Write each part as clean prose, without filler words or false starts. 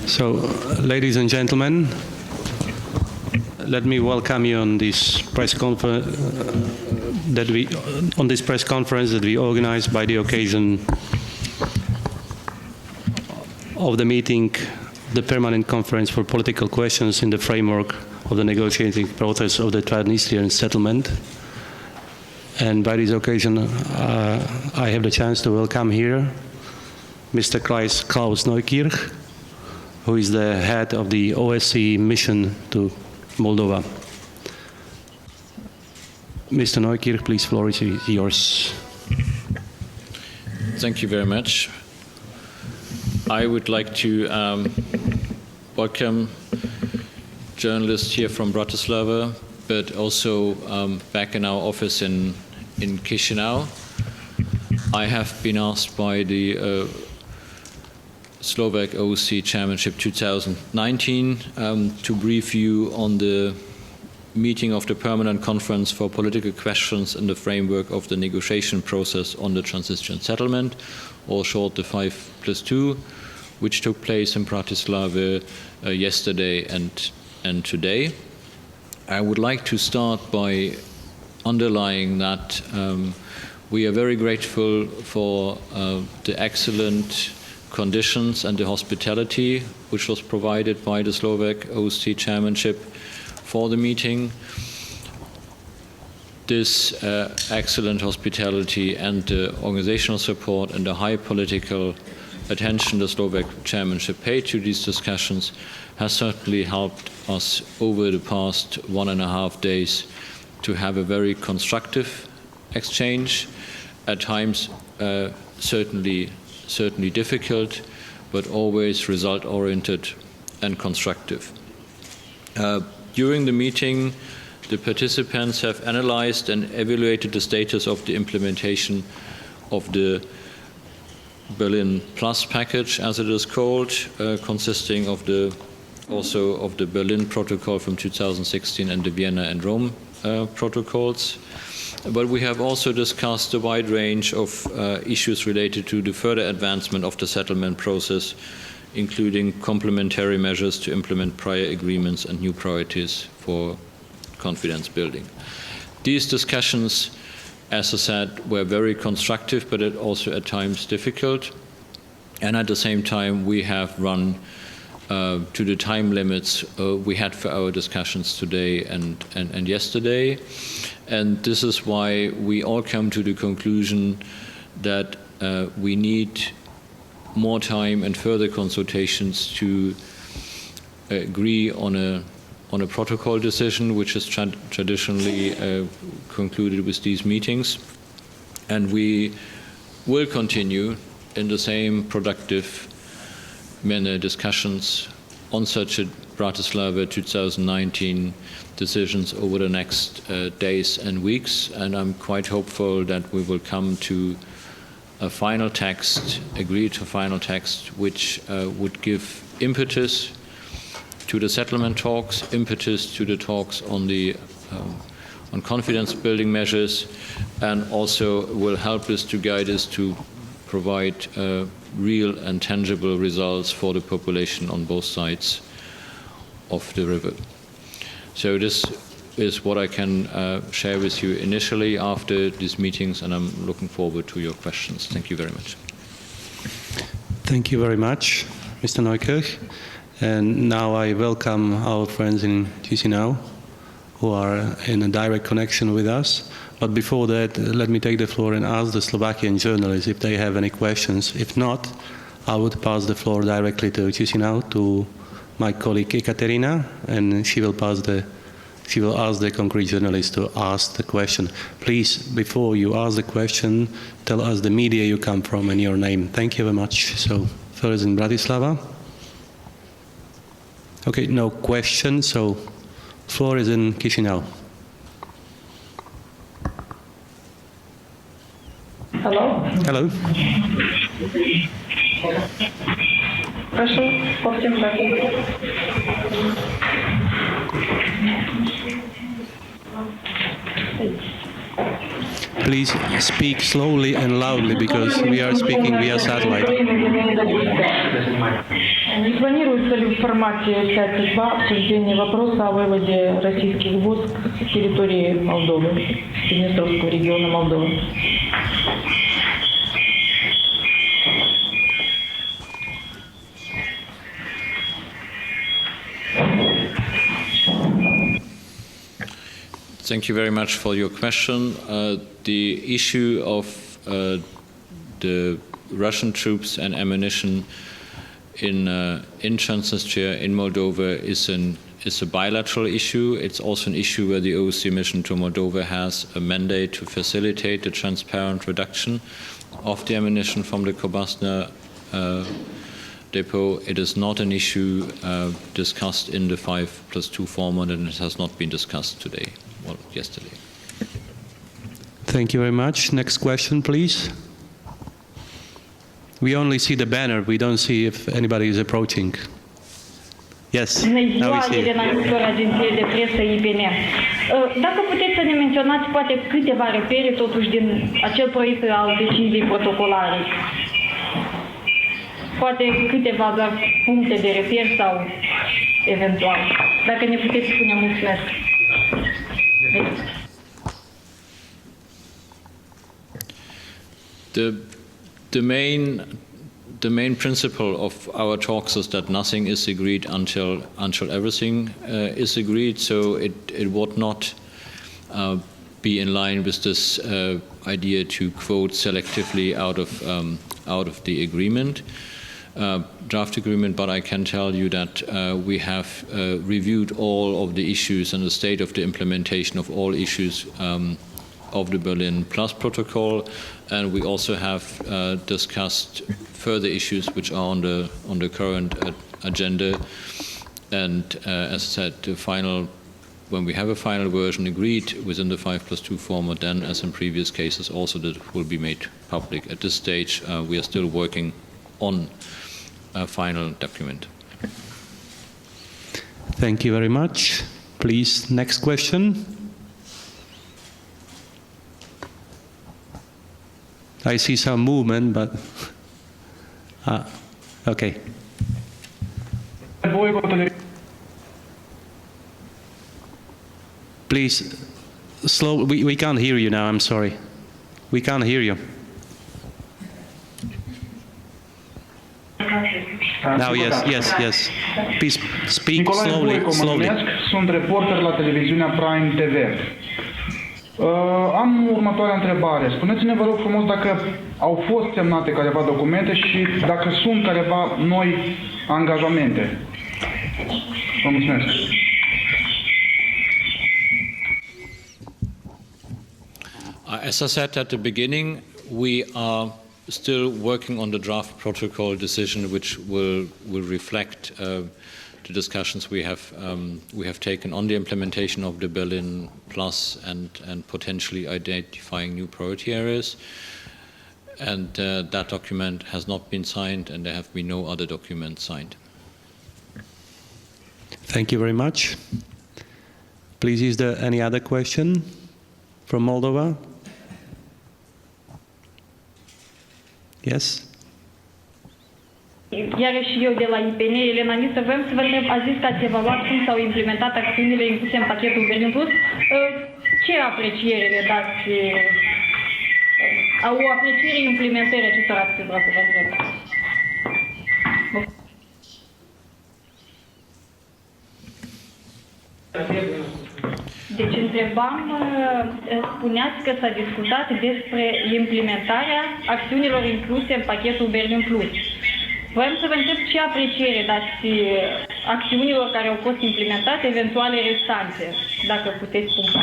So, ladies and gentlemen, let me welcome you on this press conference that we organized by the occasion of the meeting, the Permanent Conference for Political Questions in the framework of the negotiating process of the Transnistrian settlement. And by this occasion, I have the chance to welcome here Mr. Klaus Nойкирх, who is the head of the OBSE mission to Moldova. Mr. Nойкирх, please, floor is yours. Thank you very much. I would like to welcome journalists here from Bratislava, but also back in our office in Chisinau. I have been asked by the Slovak OBSE Chairmanship 2019 to brief you on the meeting of the Permanent Conference for Political Questions in the framework of the negotiation process on the Transnistrian settlement, or short the 5+2, which took place in Bratislava yesterday and today. I would like to start by underlying that we are very grateful for the excellent conditions and the hospitality which was provided by the Slovak OBSE Chairmanship for the meeting. This excellent hospitality and the organizational support and the high political attention the Slovak Chairmanship paid to these discussions has certainly helped us over the past 1.5 days to have a very constructive exchange, at times certainly difficult, but always result-oriented and constructive. During the meeting, the participants have analyzed and evaluated the status of the implementation of the Berlin Plus package, as it is called, consisting of also of the Berlin Protocol from 2016 and the Vienna and Rome protocols. But we have also discussed a wide range of issues related to the further advancement of the settlement process, including complementary measures to implement prior agreements and new priorities for confidence building. These discussions, as I said, were very constructive, but also at times difficult. And at the same time, we have run to the time limits we had for our discussions today and yesterday. And this is why we all come to the conclusion that we need more time and further consultations to agree on a protocol decision, which is traditionally concluded with these meetings. And we will continue in the same productive manner discussions on such a Bratislava 2019 decisions over the next days and weeks. And I'm quite hopeful that we will come to a final text, agree to a final text, which would give impetus to the settlement talks, impetus to the talks on the on confidence building measures, and also will help us to guide us to provide real and tangible results for the population on both sides of the river. So this is what I can share with you initially after these meetings, and I'm looking forward to your questions. Thank you very much. Thank you very much, Mr. Nойкирх. And now I welcome our friends in Chisinau, who are in a direct connection with us. But before that, let me take the floor and ask the Slovakian journalists if they have any questions. If not, I would pass the floor directly to Chisinau, to my colleague Ekaterina, and she will ask the concrete journalist to ask the question. Please, before you ask the question, tell us the media you come from and your name. Thank you very much. So, first in Bratislava. Okay, no question, so floor is in Chisinau. Hello? Hello. Прошу, повтем Please speak slowly and loudly because we are speaking via satellite. Не планируется ли в формате 5.2 обсуждение вопроса о выводе российских войск с территории Молдовы, Приднестровского региона Молдовы? Thank you very much for your question. The issue of the Russian troops and ammunition in Transnistria, in Moldova, is a bilateral issue. It's also an issue where the OBSE mission to Moldova has a mandate to facilitate the transparent reduction of the ammunition from the Kobasna depot. It is not an issue discussed in the 5+2 format, and it has not been discussed today. Well, yesterday. Thank you very much. Next question, please. We only see the banner. We don't see if anybody is approaching. Yes, now we see it. Agenției de presă IPM. Dacă puteți să ne menționați poate câteva repere totuși din acel proiect al deciziei protocolare. Poate câteva doar puncte de reper sau eventual. Dacă ne puteți spune, mulțumesc. The main principle of our talks is that nothing is agreed until everything is agreed. So it would not be in line with this idea to quote selectively out of the agreement, draft agreement. But I can tell you that we have reviewed all of the issues and the state of the implementation of all issues of the Berlin Plus protocol, and we also have discussed further issues which are on the current agenda. And as I said, when we have a final version agreed within the 5+2 format, then, as in previous cases, also that will be made public. At this stage, we are still working on a final document. Thank you very much. Please, next question. I see some movement, but okay. Please, slow. We can't hear you now. I'm sorry. We can't hear you. Now, yes. Please speak slowly. Sunt reporter la televiziunea Prime TV. Am următoarea întrebare. Spuneți-ne, vă rog frumos, dacă au fost semnate careva documente și dacă sunt careva noi angajamente. Vă mulțumesc. As I said at the beginning, we are still working on the draft protocol decision, which will reflect the discussions we have taken on the implementation of the Berlin Plus and potentially identifying new priority areas. And that document has not been signed, and there have been no other documents signed. Thank you very much. Please, is there any other question from Moldova? Yes? Iarăși eu de la IPN, Elena Nisă, vrem să vă întreb, a zis că ați evaluat cum s-au implementat acțiunile incluse în pachetul Berlin Plus. Ce apreciere le dați? O apreciere implementării acestor acțiuni, vreau să vă întreb. Deci întrebam, spuneați că s-a discutat despre implementarea acțiunilor incluse în pachetul Berlin Plus. Vrem să vă întreb ce apreciere dați acțiunilor care au fost implementate, eventuale restante, dacă puteți puncta.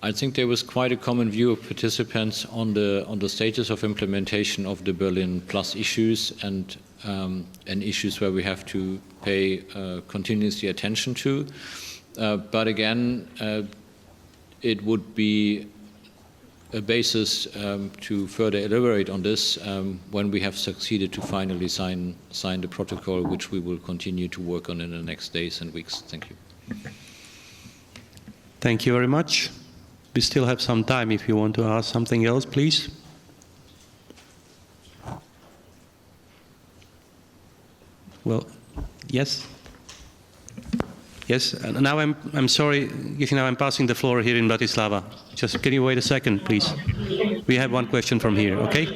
I think there was quite a common view of participants on the status of implementation of the Berlin Plus issues and issues where we have to pay continuously attention to. But again, it would be a basis to further elaborate on this when we have succeeded to finally sign the protocol, which we will continue to work on in the next days and weeks. Thank you. Thank you very much. We still have some time if you want to ask something else, please. Well, yes. Yes, and now I'm sorry, now I'm passing the floor here in Bratislava. Just can you wait a second, please? We have one question from here, okay?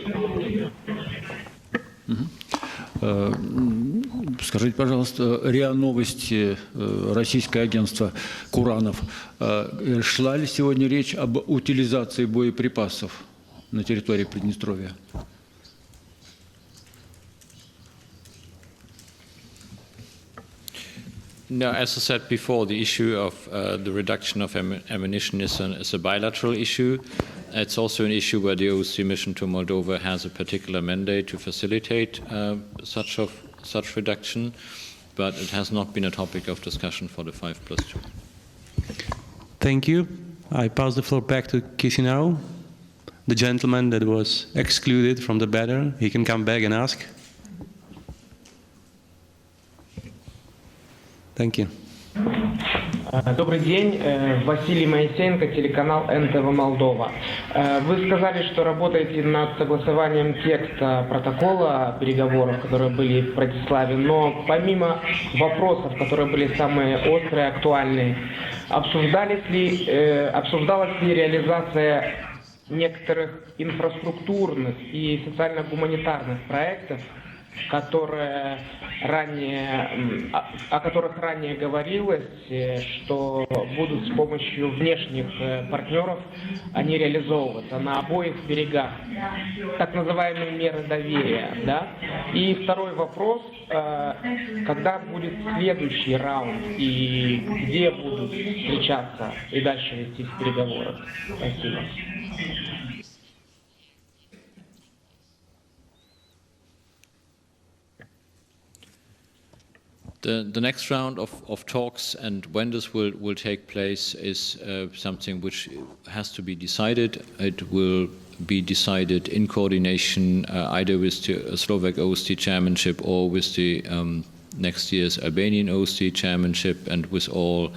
Скажите, пожалуйста, РИА Новости, российское агентство Куранов, шла ли сегодня речь об утилизации боеприпасов на территории Приднестровья? No, as I said before, the issue of the reduction of ammunition is a bilateral issue. It's also an issue where the OSCE mission to Moldova has a particular mandate to facilitate such reduction, but it has not been a topic of discussion for the 5+2. Thank you. I pass the floor back to Chisinau. The gentleman that was excluded from the banner, he can come back and ask. Thank you. Добрый день, Василий Моисеенко, телеканал НТВ Молдова. Вы сказали, что работаете над согласованием текста протокола переговоров, которые были в Братиславе, но помимо вопросов, которые были самые острые, актуальные, обсуждалась ли реализация некоторых инфраструктурных и социально-гуманитарных проектов, о которых ранее говорилось, что будут с помощью внешних партнеров они реализовываться на обоих берегах, так называемые меры доверия, да? И второй вопрос, когда будет следующий раунд и где будут встречаться и дальше вести переговоры? Спасибо. The next round of talks and when this will take place is something which has to be decided. It will be decided in coordination either with the Slovak OSCE chairmanship or with the next year's Albanian OSCE chairmanship and with all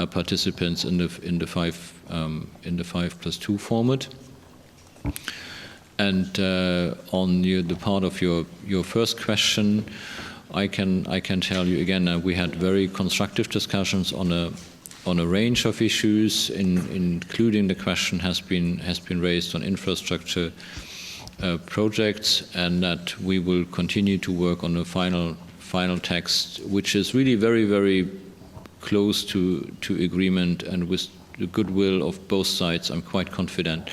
participants in the 5+2 format. And on the part of your first question, I can tell you again, we had very constructive discussions on a range of issues, including the question has been raised on infrastructure projects, and that we will continue to work on the final text, which is really very, very close to agreement, and with the goodwill of both sides, I'm quite confident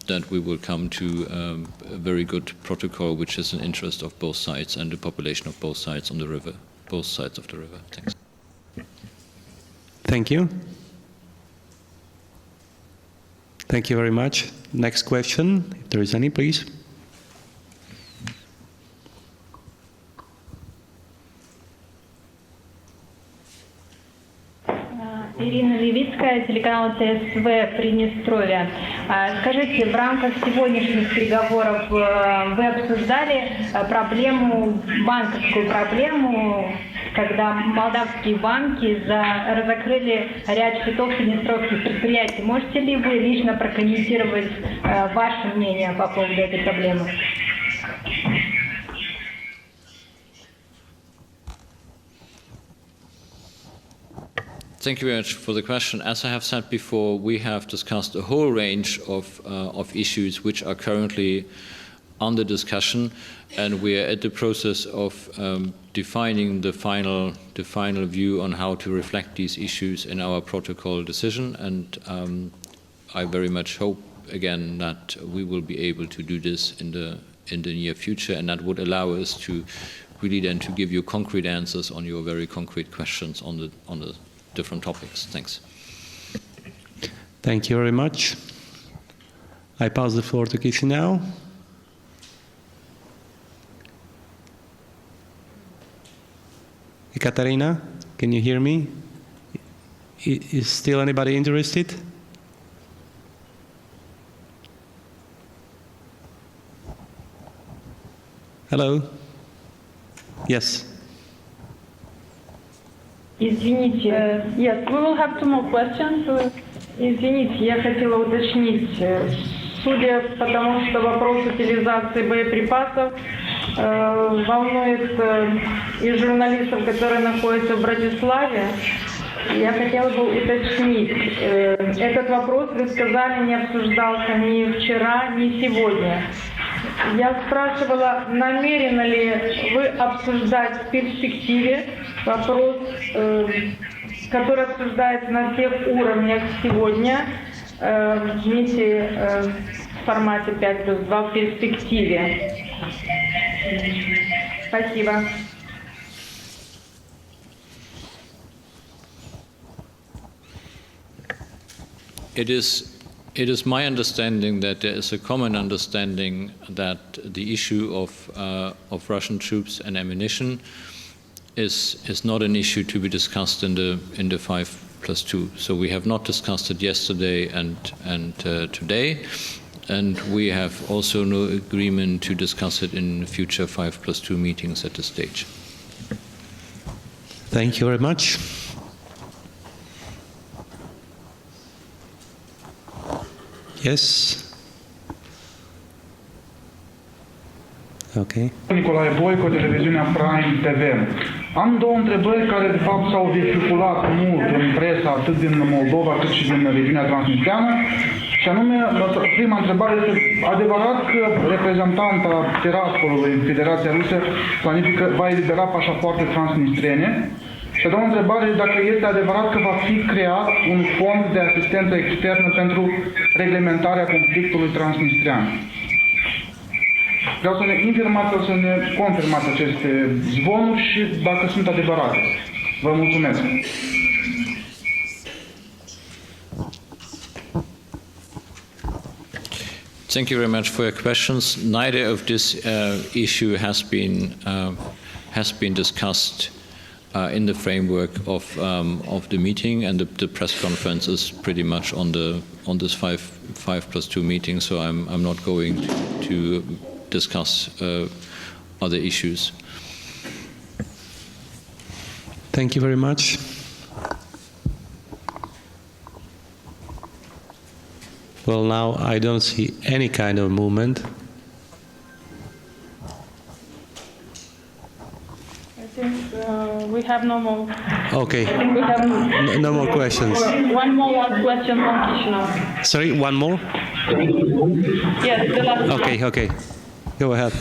that we will come to a very good protocol, which is in interest of both sides and the population of both sides on the river, both sides of the river. Thanks. Thank you. Thank you very much. Next question, if there is any, please. Ирина Левицкая, телеканал ТСВ Приднестровье. Скажите, в рамках сегодняшних переговоров вы обсуждали банковскую проблему, когда молдавские банки разокрыли ряд счетов приднестровских предприятий. Можете ли вы лично прокомментировать ваше мнение по поводу этой проблемы? Thank you very much for the question. As I have said before, we have discussed a whole range of issues which are currently under discussion, and we are at the process of defining the final view on how to reflect these issues in our protocol decision. And I very much hope again that we will be able to do this in the near future, and that would allow us to really then to give you concrete answers on your very concrete questions on the different topics. Thanks. Thank you very much. I pass the floor to Chisinau. Ekaterina, can you hear me? Is still anybody interested? Hello. Yes. Извините. Yes, we will have two more questions. Извините, я хотела уточнить. Судя по тому, что вопрос утилизации боеприпасов волнует и журналистов, которые находятся в Братиславе, я хотела бы уточнить. Этот вопрос, вы сказали, не обсуждался ни вчера, ни сегодня. Я спрашивала, намерены ли вы обсуждать в перспективе вопрос, который обсуждается на всех уровнях сегодня в миссии в формате 5+2 в перспективе. Спасибо. It is my understanding that there is a common understanding that the issue of Russian troops and ammunition is not an issue to be discussed in the 5+2. So we have not discussed it yesterday and today, and we have also no agreement to discuss it in future 5+2 meetings at this stage. Thank you very much. Yes. Okay. Nicolae Boico, televiziunea Prime TV. Am două întrebări care de fapt s-au vehiculat mult în presa, atât din Moldova cât și din regiunea transnistreană. Și anume, prima întrebare este, adevărat că reprezentanta Tiraspolului în Federația Rusă va elibera pașapoarte transnistrene? Și a doua întrebare, dacă este adevărat că va fi creat un fond de asistență externă pentru reglementarea conflictului transnistrean. Vreau să ne infirmați sau să ne confirmați aceste zvonuri și dacă sunt adevărate. Vă mulțumesc. Thank you very much for your questions. Neither of this issue has been discussed in the framework of the meeting, and the press conference is pretty much on this 5+2 meeting. So I'm not going to discuss other issues. Thank you very much. Well, now I don't see any kind of movement. I think we have no more. Okay. I think we have No more questions. one more last question from Chisinau. Sorry, one more? Yes, the last one. Okay. Go ahead.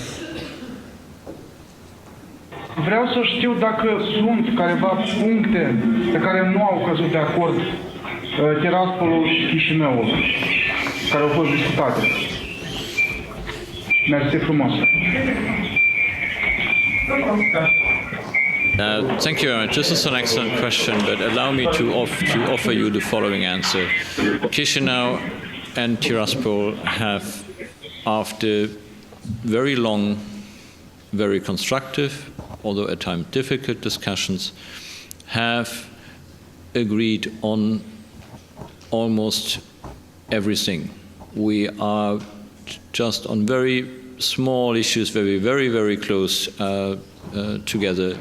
Vreau să știu dacă sunt careva puncte pe care nu au căzut de acord Tiraspolul și Chișinăul, care au fost discutate. Mersi frumos. Thank you very much. This is an excellent question, but allow me to offer you the following answer. Chisinau and Tiraspol have, after very long, very constructive, although at times difficult discussions, have agreed on almost everything. We are just on very small issues, very close together.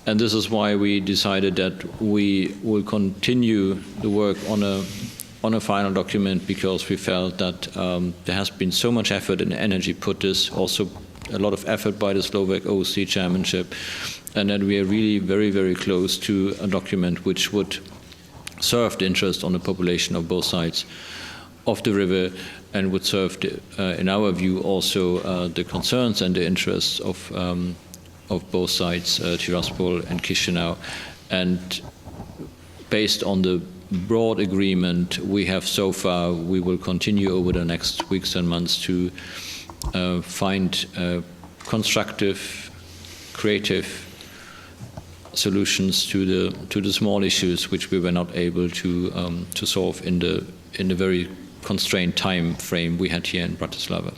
And this is why we decided that we will continue the work on a final document, because we felt that there has been so much effort and energy put this, also a lot of effort by the Slovak OBSE chairmanship, and that we are really very close to a document which would serve the interest on the population of both sides of the river, and would serve, in our view, also the concerns and the interests of both sides, Tiraspol and Chisinau. And based on the broad agreement we have so far, we will continue over the next weeks and months to find constructive, creative solutions to the small issues which we were not able to solve in the very constrained time frame we had here in Bratislava.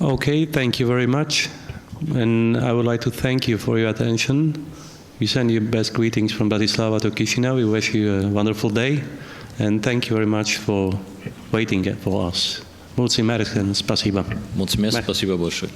Okay, thank you very much. And I would like to thank you for your attention. We send you best greetings from Bratislava to Chisinau. We wish you a wonderful day. And thank you very much for waiting for us. Mulțumesc, спасибо. Mulțumesc, спасибо большое.